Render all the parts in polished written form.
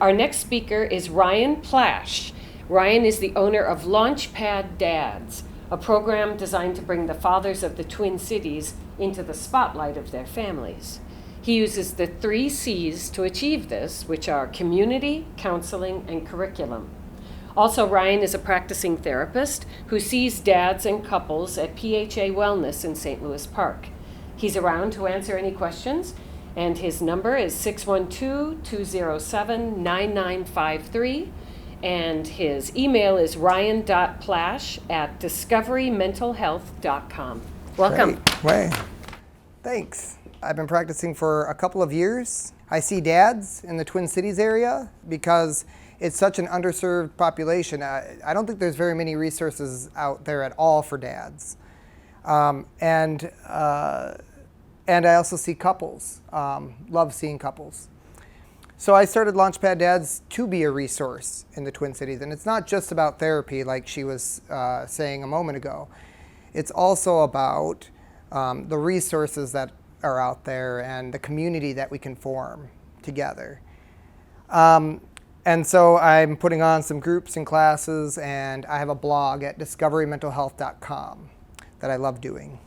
Our next speaker is Ryan Plasch. Ryan is the owner of Launchpad Dads, a program designed to bring the fathers of the Twin Cities into the spotlight of their families. He uses the 3 C's to achieve this, which are community, counseling, and curriculum. Also, Ryan is a practicing therapist who sees dads and couples at PHA Wellness in St. Louis Park. He's around to answer any questions, and his number is 612-207-9953, and his email is ryan.plasch@discoverymentalhealth.com. Welcome. Great. Way. Thanks. I've been practicing for a couple of years. I see dads in the Twin Cities area because it's such an underserved population. I don't think there's very many resources out there at all for dads. And I also see couples, love seeing couples. So I started Launchpad Dads to be a resource in the Twin Cities. And it's not just about therapy like she was saying a moment ago. It's also about the resources that are out there and the community that we can form together. And so I'm putting on some groups and classes, and I have a blog at discoverymentalhealth.com that I love doing.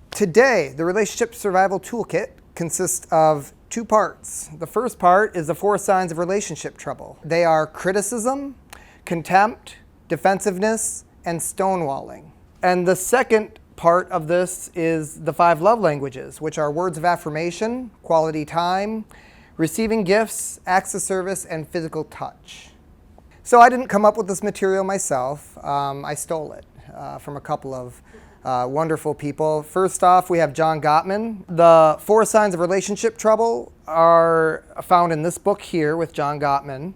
Today, the Relationship Survival Toolkit consists of 2 parts. The first part is the 4 signs of relationship trouble. They are criticism, contempt, defensiveness, and stonewalling. And the second part of this is the 5 love languages, which are words of affirmation, quality time, receiving gifts, acts of service, and physical touch. So I didn't come up with this material myself. I stole it from a couple of wonderful people. First off, we have John Gottman. The 4 signs of relationship trouble are found in this book here with John Gottman.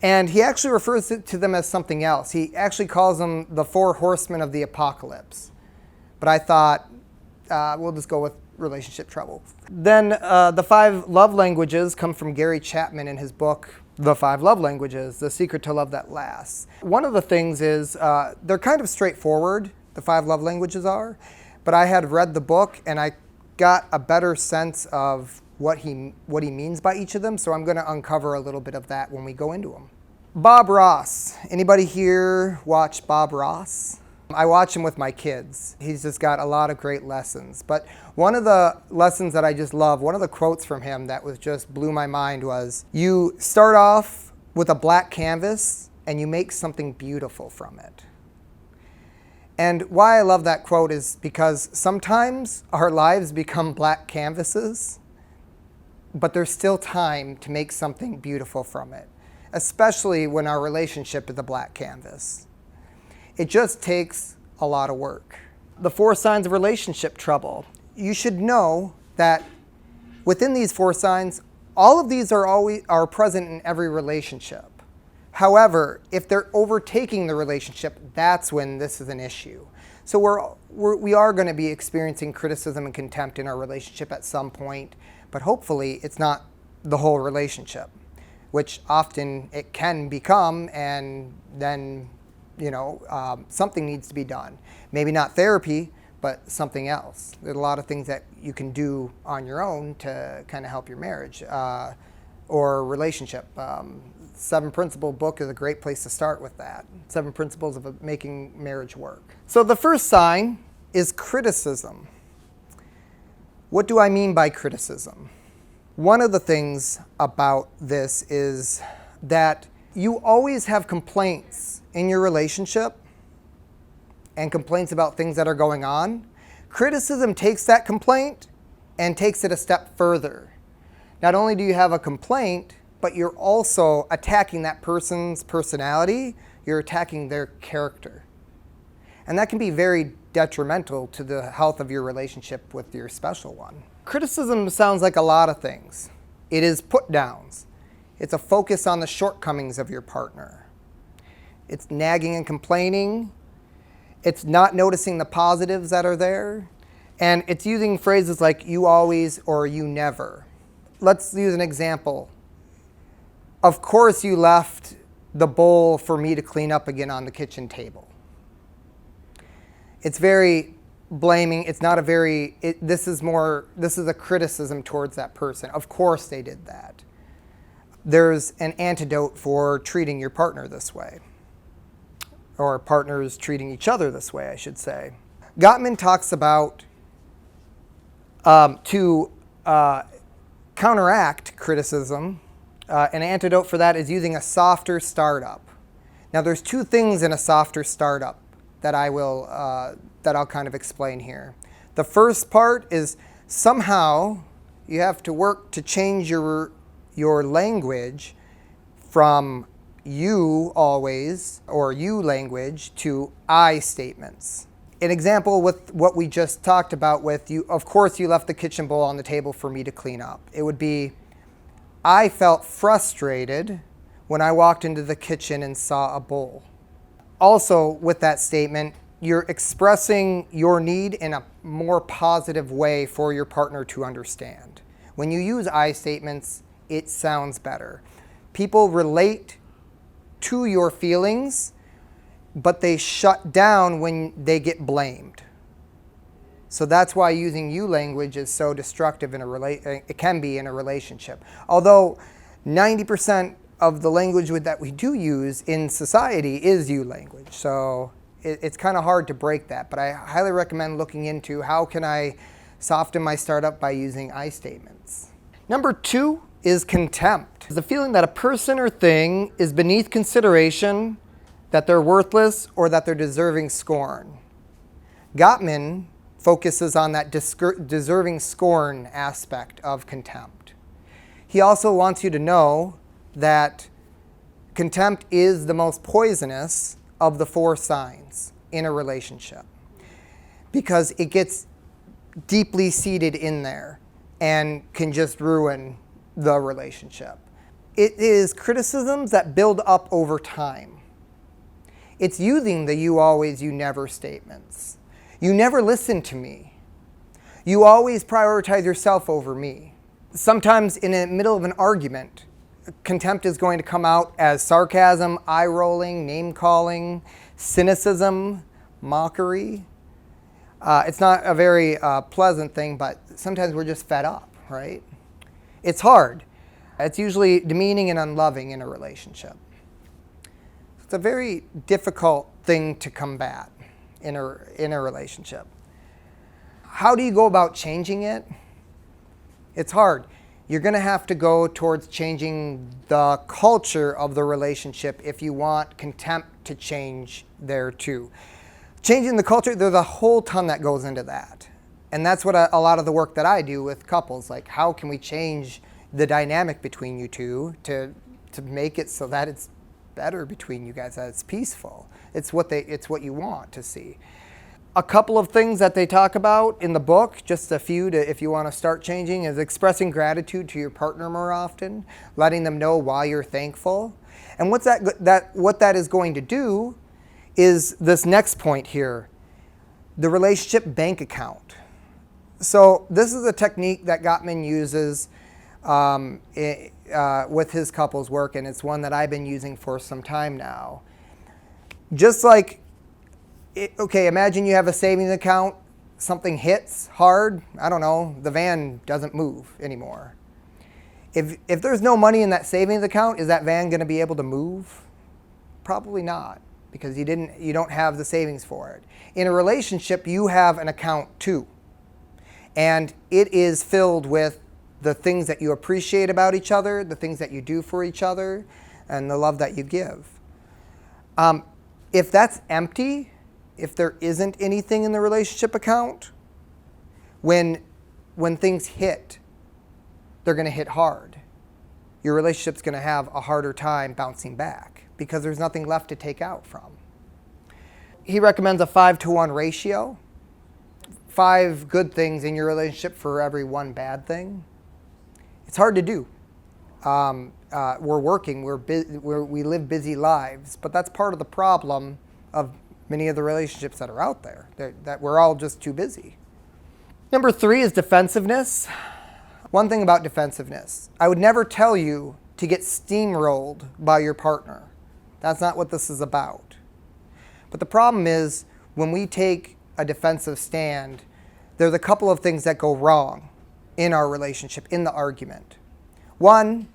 And he actually refers to them as something else. He actually calls them the 4 horsemen of the apocalypse. But I thought, we'll just go with relationship trouble. Then the 5 love languages come from Gary Chapman in his book, The 5 Love Languages, The Secret to Love That Lasts. One of the things is they're kind of straightforward, the 5 love languages are, but I had read the book and I got a better sense of what he means by each of them, so I'm going to uncover a little bit of that when we go into them. Bob Ross. Anybody here watch Bob Ross? I watch him with my kids. He's just got a lot of great lessons. But one of the lessons that I just love, one of the quotes from him that was just blew my mind was, you start off with a black canvas and you make something beautiful from it. And why I love that quote is because sometimes our lives become black canvases, but there's still time to make something beautiful from it, especially when our relationship is a black canvas. It just takes a lot of work. The 4 signs of relationship trouble. You should know that within these 4 signs, all of these are present in every relationship. However, if they're overtaking the relationship, that's when this is an issue. So we are going to be experiencing criticism and contempt in our relationship at some point, but hopefully it's not the whole relationship, which often it can become, and then something needs to be done. Maybe not therapy, but something else. There's a lot of things that you can do on your own to kind of help your marriage or relationship. 7 Principle book is a great place to start with that. 7 Principles of Making Marriage Work. So the first sign is criticism. What do I mean by criticism? One of the things about this is that you always have complaints in your relationship and complaints about things that are going on. Criticism takes that complaint and takes it a step further. Not only do you have a complaint, but you're also attacking that person's personality, you're attacking their character. And that can be very detrimental to the health of your relationship with your special one. Criticism sounds like a lot of things. It is put downs. It's a focus on the shortcomings of your partner. It's nagging and complaining. It's not noticing the positives that are there. And it's using phrases like you always or you never. Let's use an example. Of course you left the bowl for me to clean up again on the kitchen table. It's very blaming. It's not a very, this is a criticism towards that person. Of course they did that. there's an antidote for treating your partner this way, or partners treating each other this way, I should say. Gottman talks about to counteract criticism, an antidote for that is using a softer startup. Now, there's two things in a softer startup that I'll kind of explain here. The first part is somehow you have to work to change your language from you always, or you language, to I statements. An example with what we just talked about with you, of course you left the kitchen bowl on the table for me to clean up. It would be, I felt frustrated when I walked into the kitchen and saw a bowl. Also, with that statement, you're expressing your need in a more positive way for your partner to understand. When you use I statements, it sounds better. People relate to your feelings, but they shut down when they get blamed. So that's why using you language is so destructive it can be in a relationship. Although 90% of the language that we do use in society is you language. So it's kind of hard to break that, but I highly recommend looking into how can I soften my startup by using I statements. Number 2 is contempt. The feeling that a person or thing is beneath consideration, that they're worthless, or that they're deserving scorn. Gottman focuses on that deserving scorn aspect of contempt. He also wants you to know that contempt is the most poisonous of the 4 signs in a relationship, because it gets deeply seated in there and can just ruin the relationship. It is criticisms that build up over time. It's using the you always, you never statements. You never listen to me. You always prioritize yourself over me. Sometimes in the middle of an argument, contempt is going to come out as sarcasm, eye-rolling, name-calling, cynicism, mockery. It's not a very pleasant thing, but sometimes we're just fed up, right? It's hard. It's usually demeaning and unloving in a relationship. It's a very difficult thing to combat in a relationship. How do you go about changing it? It's hard. You're going to have to go towards changing the culture of the relationship if you want contempt to change there too. Changing the culture, there's a whole ton that goes into that. And that's what a lot of the work that I do with couples, like how can we change the dynamic between you two to make it so that it's better between you guys, that it's peaceful. It's what you want to see. A couple of things that they talk about in the book, just a few if you want to start changing, is expressing gratitude to your partner more often, letting them know why you're thankful. And what that is going to do is this next point here, the relationship bank account. So this is a technique that Gottman uses with his couples work, and it's one that I've been using for some time now. Just like, imagine you have a savings account, something hits hard, I don't know, the van doesn't move anymore. If there's no money in that savings account, is that van going to be able to move? Probably not, because you don't have the savings for it. In a relationship, you have an account too, and it is filled with the things that you appreciate about each other, the things that you do for each other, and the love that you give. If that's empty, if there isn't anything in the relationship account, when things hit, they're going to hit hard. Your relationship's going to have a harder time bouncing back because there's nothing left to take out from. He recommends a 5-to-1 ratio. 5 good things in your relationship for every 1 bad thing. It's hard to do. We're working, we live busy lives, but that's part of the problem of many of the relationships that are out there, that we're all just too busy. Number 3 is defensiveness. One thing about defensiveness, I would never tell you to get steamrolled by your partner. That's not what this is about. But the problem is when we take a defensive stand, there's a couple of things that go wrong in our relationship, in the argument. One,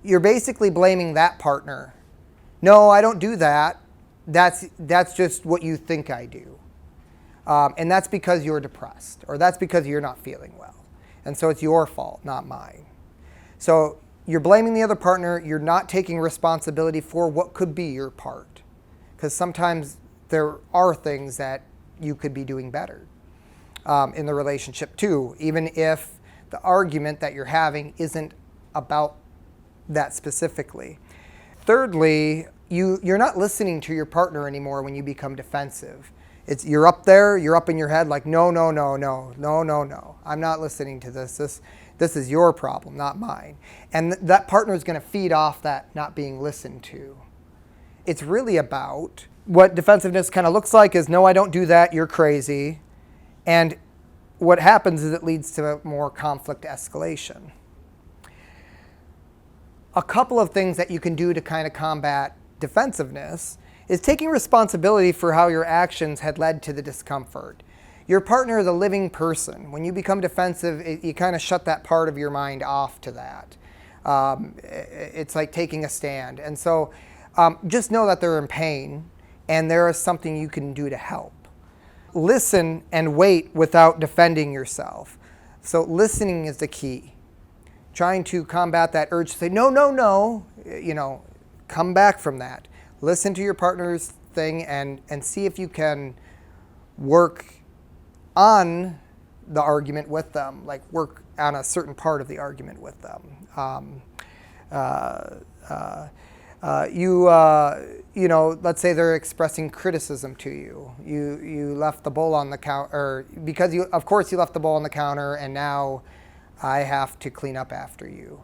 you're basically blaming that partner. No, I don't do that. That's just what you think I do. And that's because you're depressed, or that's because you're not feeling well. And so it's your fault, not mine. So you're blaming the other partner. You're not taking responsibility for what could be your part. Because sometimes there are things that you could be doing better in the relationship too, even if the argument that you're having isn't about that specifically. Thirdly, you're not listening to your partner anymore when you become defensive. You're up there, you're up in your head like, no, I'm not listening to this. This is your problem, not mine. And that partner is going to feed off that not being listened to. It's really about what defensiveness kind of looks like is, no, I don't do that, you're crazy. And what happens is it leads to more conflict escalation. A couple of things that you can do to kind of combat defensiveness is taking responsibility for how your actions had led to the discomfort. Your partner is a living person. When you become defensive, you kind of shut that part of your mind off to that. It's like taking a stand. And so just know that they're in pain and there is something you can do to help. Listen and wait without defending yourself. So listening is the key. Trying to combat that urge to say, no, come back from that. Listen to your partner's thing and see if you can work on the argument with them, like work on a certain part of the argument with them. Let's say they're expressing criticism to you. You left the bowl on the counter, or because you left the bowl on the counter, and now I have to clean up after you.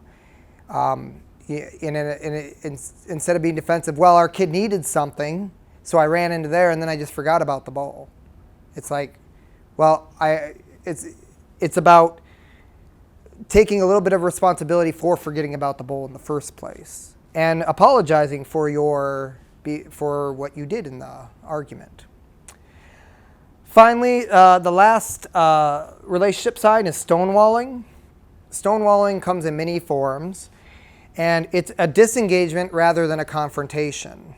Instead of being defensive, well, our kid needed something, so I ran into there, and then I just forgot about the bowl. It's like, well, it's about taking a little bit of responsibility for forgetting about the bowl in the first place, and apologizing for what you did in the argument. Finally, the last relationship sign is stonewalling. Stonewalling comes in many forms, and it's a disengagement rather than a confrontation.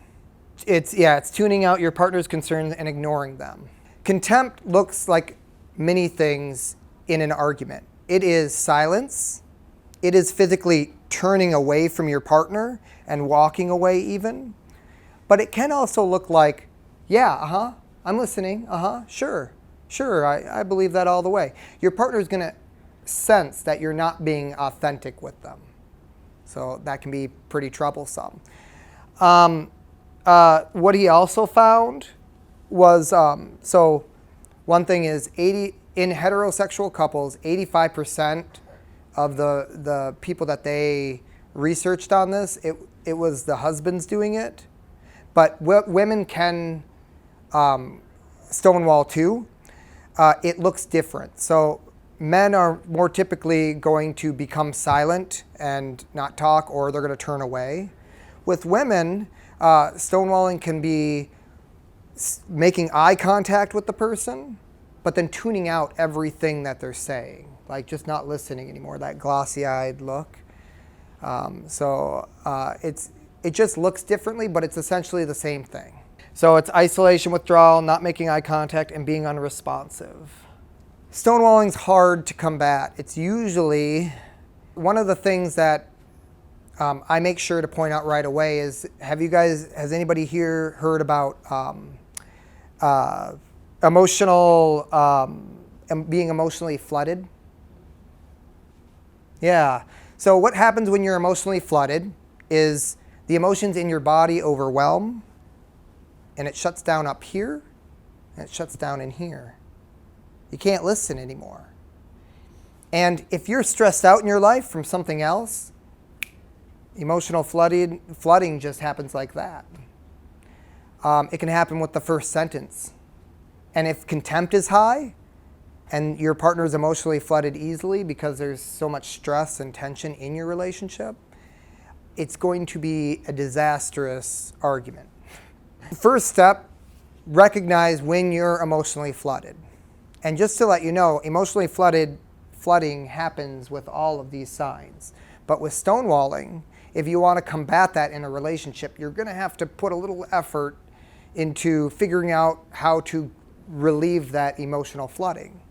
It's tuning out your partner's concerns and ignoring them. Contempt looks like many things in an argument. It is silence. It is physically turning away from your partner and walking away even. But it can also look like, I'm listening, sure, I believe that all the way. Your partner's going to sense that you're not being authentic with them. So that can be pretty troublesome. What he also found was, so one thing is in heterosexual couples, 85% of the people that they researched on this, it was the husbands doing it. But women can stonewall too. It looks different. So men are more typically going to become silent and not talk, or they're going to turn away. With women, stonewalling can be making eye contact with the person, but then tuning out everything that they're saying, like just not listening anymore, that glossy-eyed look. It just looks differently, but it's essentially the same thing. So it's isolation, withdrawal, not making eye contact, and being unresponsive. Stonewalling's hard to combat. It's usually one of the things that I make sure to point out right away is, has anybody here heard about being emotionally flooded? Yeah. So what happens when you're emotionally flooded is the emotions in your body overwhelm, and it shuts down up here, and it shuts down in here. You can't listen anymore. And if you're stressed out in your life from something else, emotional flooding just happens like that. It can happen with the first sentence. And if contempt is high, and your partner is emotionally flooded easily because there's so much stress and tension in your relationship, it's going to be a disastrous argument. First step, recognize when you're emotionally flooded. And just to let you know, flooding happens with all of these signs. But with stonewalling, if you want to combat that in a relationship, you're going to have to put a little effort into figuring out how to relieve that emotional flooding.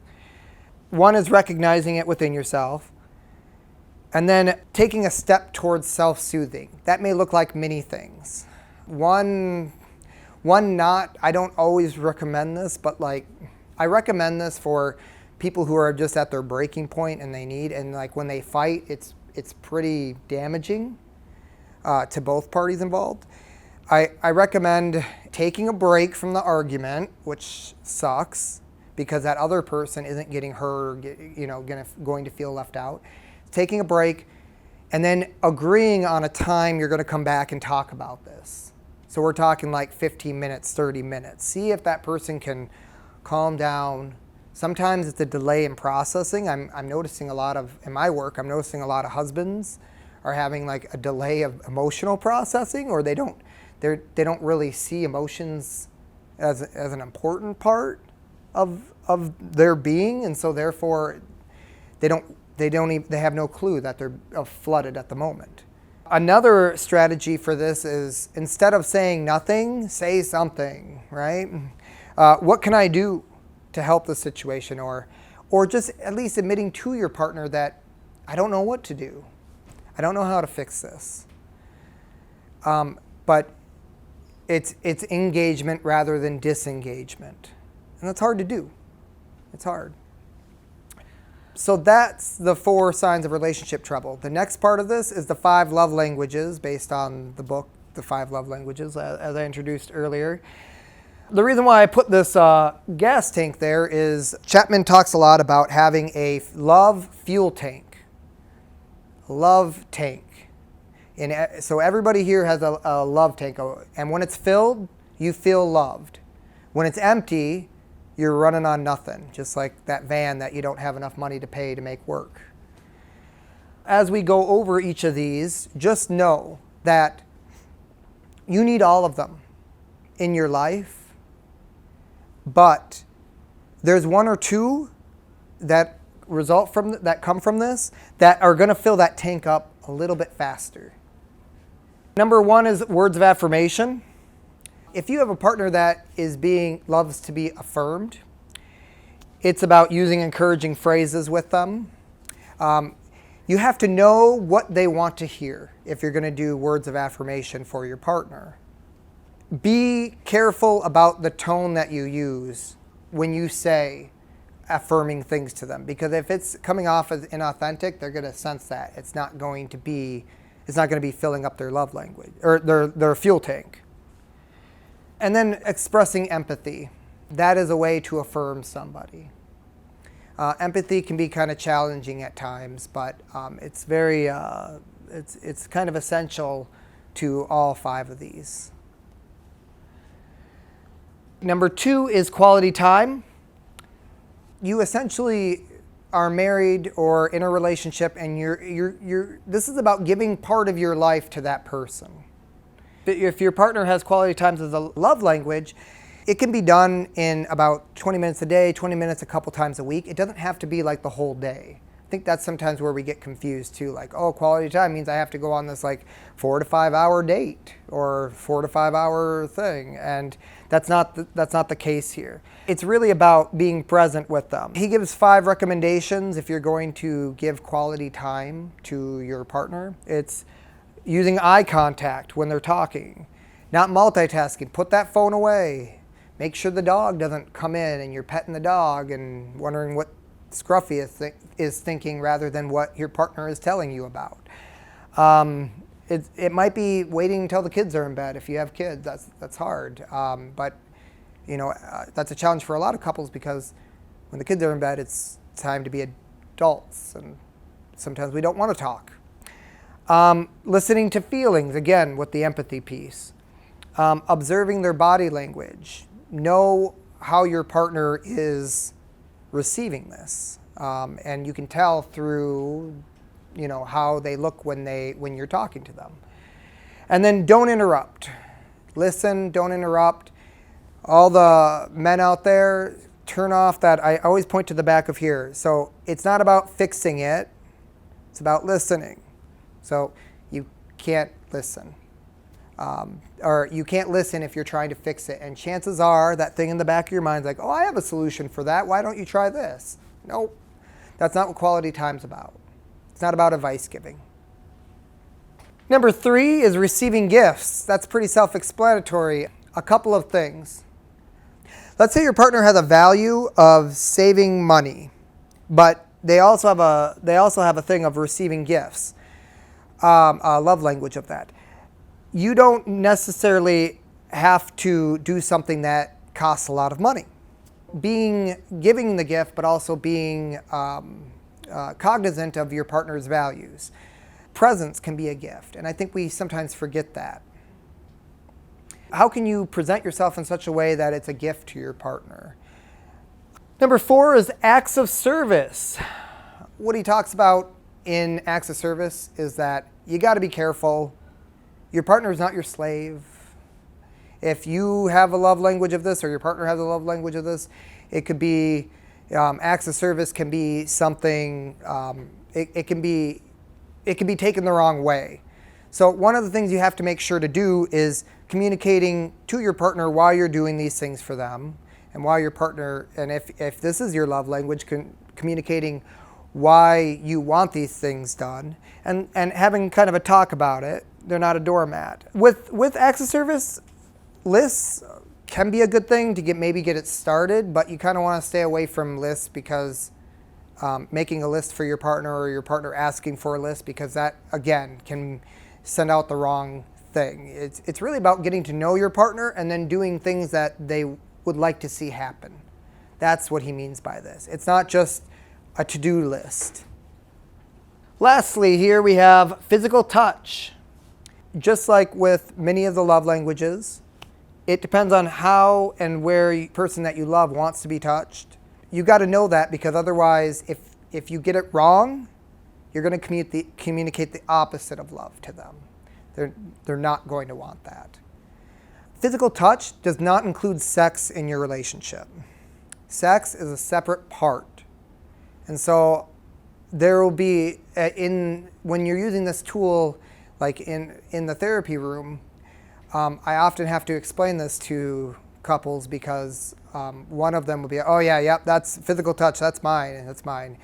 One is recognizing it within yourself, and then taking a step towards self-soothing. That may look like many things. One not, I don't always recommend this, but like I recommend this for people who are just at their breaking point and like when they fight, it's pretty damaging to both parties involved. I recommend taking a break from the argument, which sucks because that other person isn't getting hurt or going to feel left out. Taking a break and then agreeing on a time you're going to come back and talk about this. So we're talking like 15 minutes, 30 minutes. See if that person can calm down. Sometimes it's a delay in processing. I'm noticing in my work, I'm noticing a lot of husbands are having like a delay of emotional processing, or they don't really see emotions as an important part of their being, and so therefore they have no clue that they're flooded at the moment. Another strategy for this is, instead of saying nothing, say something, right? What can I do to help the situation? Or just at least admitting to your partner that I don't know what to do. I don't know how to fix this. But it's engagement rather than disengagement. And that's hard to do. It's hard. So that's the 4 signs of relationship trouble. The next part of this is the 5 love languages, based on the book, The 5 Love Languages, as I introduced earlier. The reason why I put this gas tank there is Chapman talks a lot about having a love fuel tank. Love tank. So everybody here has a love tank, and when it's filled, you feel loved. When it's empty, you're running on nothing, just like that van that you don't have enough money to pay to make work. As we go over each of these, just know that you need all of them in your life, but there's 1 or 2 that come from this that are going to fill that tank up a little bit faster. Number 1 is words of affirmation. If you have a partner that loves to be affirmed, it's about using encouraging phrases with them. You have to know what they want to hear if you're going to do words of affirmation for your partner. Be careful about the tone that you use when you say affirming things to them, because if it's coming off as inauthentic, they're going to sense that. It's not going to be filling up their love language or their fuel tank. And then expressing empathy. That is a way to affirm somebody. Empathy can be kind of challenging at times, but it's kind of essential to all 5 of these. Number 2 is quality time. You essentially are married or in a relationship, and this is about giving part of your life to that person. If your partner has quality times as a love language, it can be done in about 20 minutes a day, 20 minutes a couple times a week. It doesn't have to be like the whole day. I think that's sometimes where we get confused too. Like, oh, quality time means I have to go on this like 4 to 5 hour date or 4 to 5 hour thing. And that's not the case here. It's really about being present with them. He gives 5 recommendations if you're going to give quality time to your partner. It's using eye contact when they're talking, not multitasking. Put that phone away. Make sure the dog doesn't come in and you're petting the dog and wondering what Scruffy is thinking rather than what your partner is telling you about. It might be waiting until the kids are in bed. If you have kids, that's hard. But that's a challenge for a lot of couples, because when the kids are in bed, it's time to be adults, and sometimes we don't want to talk. Listening to feelings, again, with the empathy piece. Observing their body language. Know how your partner is receiving this. And you can tell through, how they look when you're talking to them. And then don't interrupt. Listen, don't interrupt. All the men out there, turn off that. I always point to the back of here. So it's not about fixing it. It's about listening. So you can't listen. Or you can't listen if you're trying to fix it. And chances are that thing in the back of your mind is like, oh, I have a solution for that. Why don't you try this? Nope. That's not what quality time's about. It's not about advice giving. Number 3 is receiving gifts. That's pretty self-explanatory. A couple of things. Let's say your partner has a value of saving money, but they also have a thing of receiving gifts, a love language of that. You don't necessarily have to do something that costs a lot of money. Giving the gift, but also being cognizant of your partner's values. Presents can be a gift, and I think we sometimes forget that. How can you present yourself in such a way that it's a gift to your partner? Number 4 is acts of service. What he talks about in acts of service is that you got to be careful. Your partner is not your slave. If you have a love language of this, or your partner has a love language of this, it could be acts of service can be something. It can be taken the wrong way. So one of the things you have to make sure to do is communicating to your partner why you're doing these things for them, and why your partner, and if this is your love language, communicating why you want these things done, and having kind of a talk about it. They're not a doormat. With acts of service, lists can be a good thing to maybe get it started, but you kind of want to stay away from lists, because making a list for your partner, or your partner asking for a list, because that, again, can send out the wrong thing. It's really about getting to know your partner and then doing things that they would like to see happen. That's what he means by this. It's not just a to-do list. Lastly, here we have physical touch. Just like with many of the love languages, it depends on how and where the person that you love wants to be touched. You got to know that, because otherwise, if you get it wrong, you're going to communicate the opposite of love to them. They're not going to want that. Physical touch does not include sex in your relationship. Sex is a separate part. And so there will be, when you're using this tool, like in the therapy room, I often have to explain this to couples, because one of them will be, oh yeah, yep, that's physical touch, that's mine.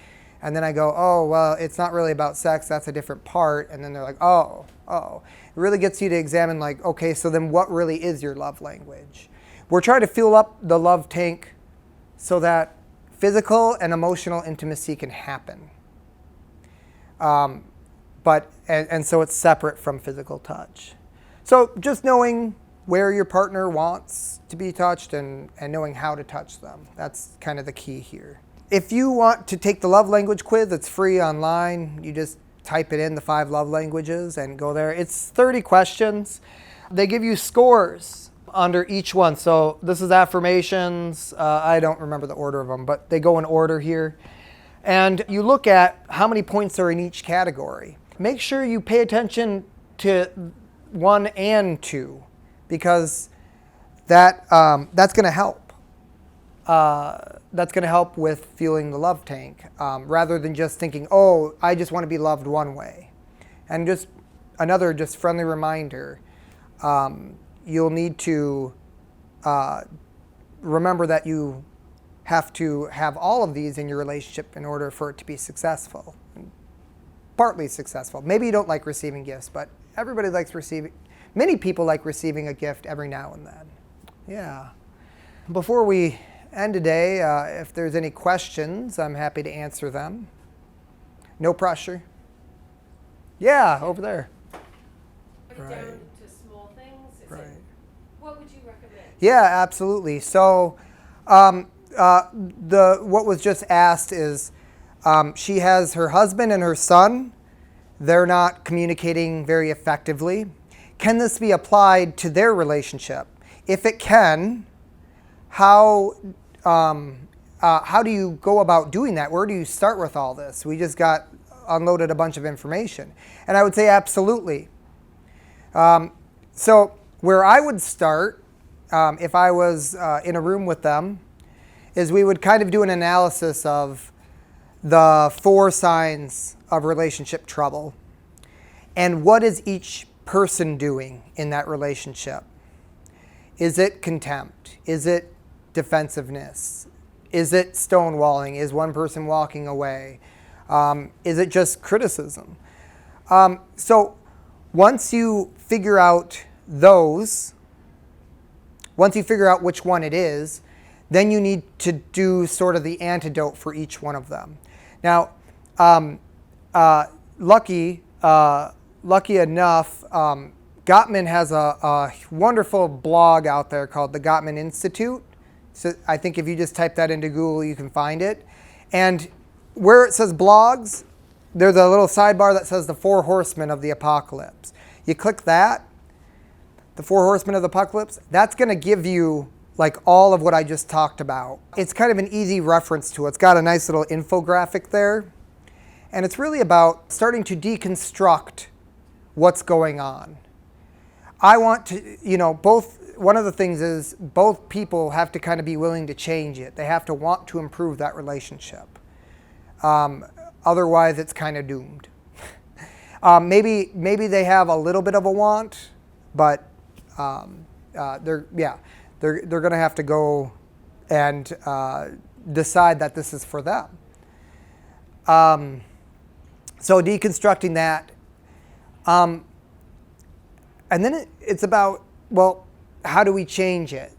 And then I go, oh, well, it's not really about sex, that's a different part. And then they're like, oh. It really gets you to examine, like, okay, so then what really is your love language? We're trying to fill up the love tank so that physical and emotional intimacy can happen. So it's separate from physical touch. So just knowing where your partner wants to be touched and knowing how to touch them. That's kind of the key here. If you want to take the love language quiz, it's free online. You just type it in, the 5 love languages, and go there. It's 30 questions. They give you scores under each one. So this is affirmations. I don't remember the order of them, but they go in order here. And you look at how many points are in each category. Make sure you pay attention to 1 and 2, because that's going to help. That's going to help with fueling the love tank, rather than just thinking, oh, I just want to be loved one way. And just another friendly reminder, you'll need to remember that you have to have all of these in your relationship in order for it to be successful. Partly successful. Maybe you don't like receiving gifts, but everybody likes receiving. Many people like receiving a gift every now and then. Yeah. Before we end today, if there's any questions, I'm happy to answer them. No pressure. Yeah, over there. Right. Down to small things. Right. What would you recommend? Yeah, absolutely. So, what was just asked is, she has her husband and her son. They're not communicating very effectively. Can this be applied to their relationship? If it can, how do you go about doing that? Where do you start with all this? We just got unloaded a bunch of information. And I would say absolutely. So where I would start, if I was in a room with them, is we would kind of do an analysis of the 4 signs of relationship trouble. And what is each person doing in that relationship? Is it contempt? Is it defensiveness? Is it stonewalling? Is one person walking away? Is it just criticism? So once you figure out those, once you figure out which one it is, then you need to do sort of the antidote for each one of them. Now, lucky enough, Gottman has a wonderful blog out there called the Gottman Institute. So I think if you just type that into Google, you can find it. And where it says blogs, there's a little sidebar that says the 4 horsemen of the apocalypse. You click that, the 4 horsemen of the apocalypse, that's going to give you like all of what I just talked about. It's kind of an easy reference tool. It's got a nice little infographic there. And it's really about starting to deconstruct what's going on. I want to, one of the things is both people have to kind of be willing to change it. They have to want to improve that relationship. Otherwise, it's kind of doomed. Maybe they have a little bit of a want, but they're going to have to go and decide that this is for them. So deconstructing that. And then it's about, well, how do we change it?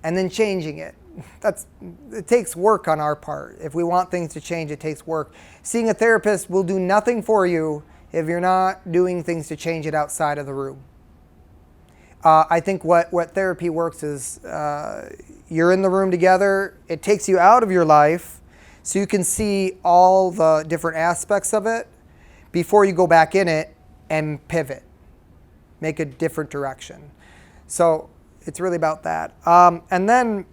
And then changing it. It takes work on our part. If we want things to change, it takes work. Seeing a therapist will do nothing for you if you're not doing things to change it outside of the room. I think what therapy works is you're in the room together. It takes you out of your life so you can see all the different aspects of it before you go back in it and pivot, make a different direction. So it's really about that. And then,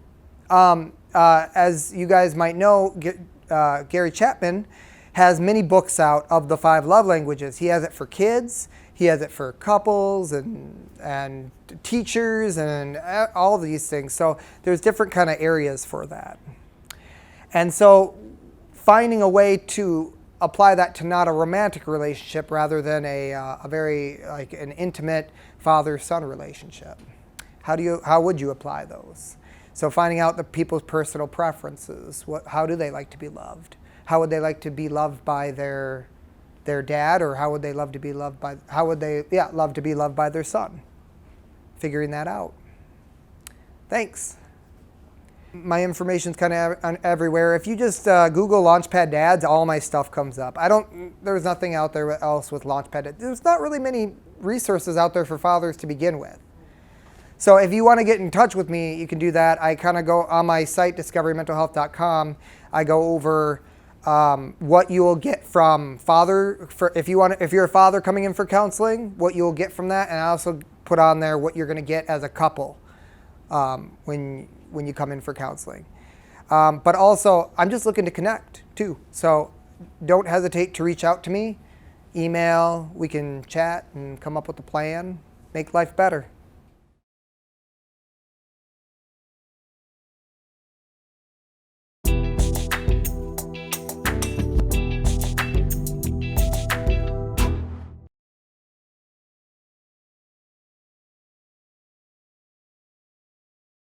as you guys might know, Gary Chapman has many books out of the 5 love languages. He has it for kids, he has it for couples and teachers and all of these things. So there's different kind of areas for that. And so finding a way to apply that to not a romantic relationship rather than a very like an intimate father-son relationship. How would you apply those? So finding out the people's personal preferences. How do they like to be loved? How would they like to be loved by their dad, or how would they love to be loved by their son? Figuring that out. Thanks. My information's kind of everywhere. If you just Google Launchpad Dads, all my stuff comes up. There's nothing out there else with Launchpad. There's not really many resources out there for fathers to begin with. So if you want to get in touch with me, you can do that. I kind of go on my site, discoverymentalhealth.com. I go over what you will get from if you're a father coming in for counseling, what you will get from that, and I also put on there what you're going to get as a couple when you come in for counseling. But also, I'm just looking to connect too. So don't hesitate to reach out to me. Email, we can chat and come up with a plan, make life better.